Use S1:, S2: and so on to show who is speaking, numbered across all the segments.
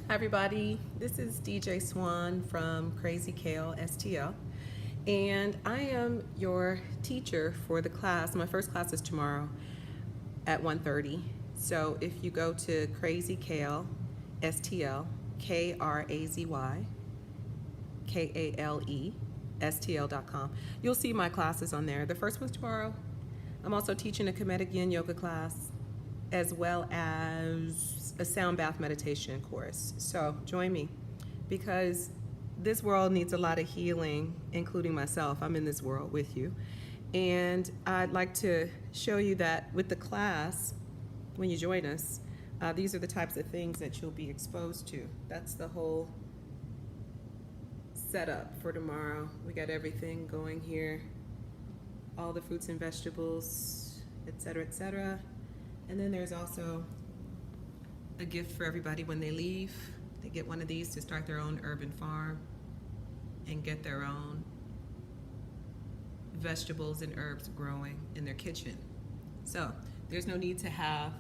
S1: Hi everybody, this is DJ Swan from Krazy Kale STL, and I am your teacher for the class. My first class is tomorrow at 1:30. So if you go to Krazy Kale STL, KrazyKale STL.com, you'll see my classes on there. The first one's tomorrow. I'm also teaching a Comedic Yin yoga class as well as a sound bath meditation course. So join me because this world needs a lot of healing, including myself. I'm in this world with you. And I'd like to show you that with the class, when you join us, these are the types of things that you'll be exposed to. That's the whole setup for tomorrow. We got everything going here, all the fruits and vegetables, etc., etc. And then there's also a gift for everybody when they leave. They get one of these to start their own urban farm and get their own vegetables and herbs growing in their kitchen. So there's no need to have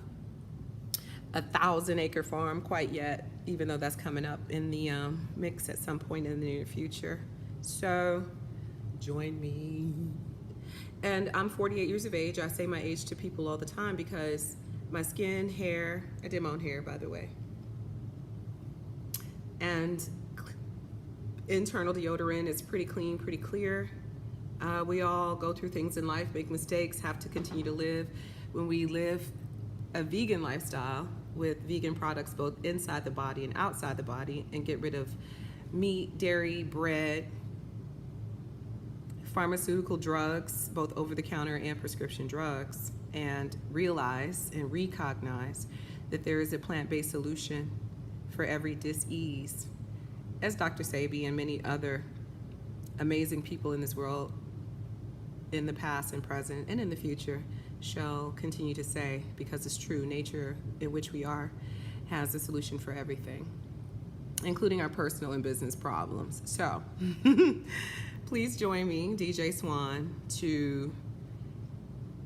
S1: a 1,000-acre farm quite yet, even though that's coming up in the mix at some point in the near future. So join me. And I'm 48 years of age. I say my age to people all the time because my skin, hair, I did my own hair, by the way, and internal deodorant is pretty clean, pretty clear. We all go through things in life, make mistakes, have to continue to live. When we live a vegan lifestyle with vegan products both inside the body and outside the body, and get rid of meat, dairy, bread, pharmaceutical drugs, both over-the-counter and prescription drugs, and realize and recognize that there is a plant-based solution for every dis-ease. As Dr. Sebi and many other amazing people in this world, in the past and present and in the future, shall continue to say, because it's true, nature in which we are has a solution for everything, including our personal and business problems. So please join me, DJ Swan, to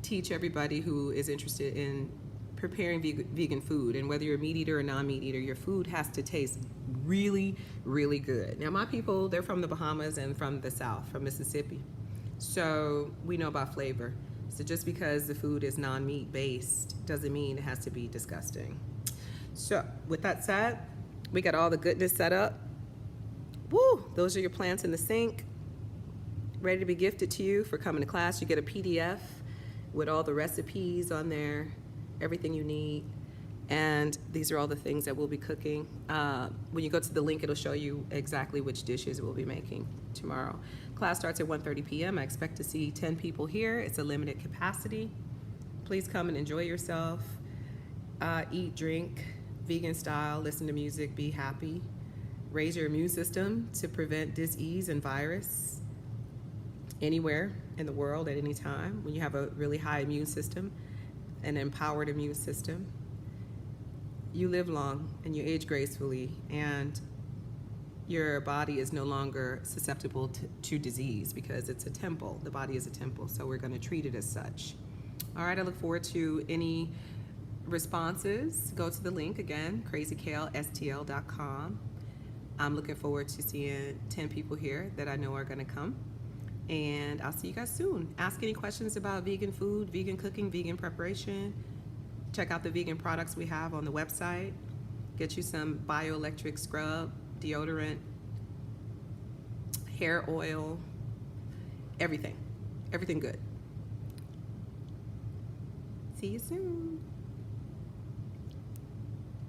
S1: teach everybody who is interested in preparing vegan food. And whether you're a meat eater or non-meat eater, your food has to taste really, really good. Now, my people, they're from the Bahamas and from the South, from Mississippi. So we know about flavor. So just because the food is non-meat based doesn't mean it has to be disgusting. So with that said, we got all the goodness set up. Woo! Those are your plants in the sink, ready to be gifted to you for coming to class. You get a PDF with all the recipes on there, everything you need. And these are all the things that we'll be cooking. When you go to the link, it'll show you exactly which dishes we'll be making tomorrow. Class starts at 1:30 p.m. I expect to see 10 people here. It's a limited capacity. Please come and enjoy yourself. Eat, drink, vegan style, listen to music, be happy. Raise your immune system to prevent disease and virus anywhere in the world at any time. When you have a really high immune system, an empowered immune system, you live long and you age gracefully, and your body is no longer susceptible to disease because it's a temple. The body is a temple, so we're going to treat it as such. All right, I look forward to any responses. Go to the link again, KrazyKaleSTL.com. I'm looking forward to seeing 10 people here that I know are going to come. And I'll see you guys soon. Ask any questions about vegan food, vegan cooking, vegan preparation. Check out the vegan products we have on the website. Get you some bioelectric scrub, deodorant, hair oil, everything. Everything good. See you soon.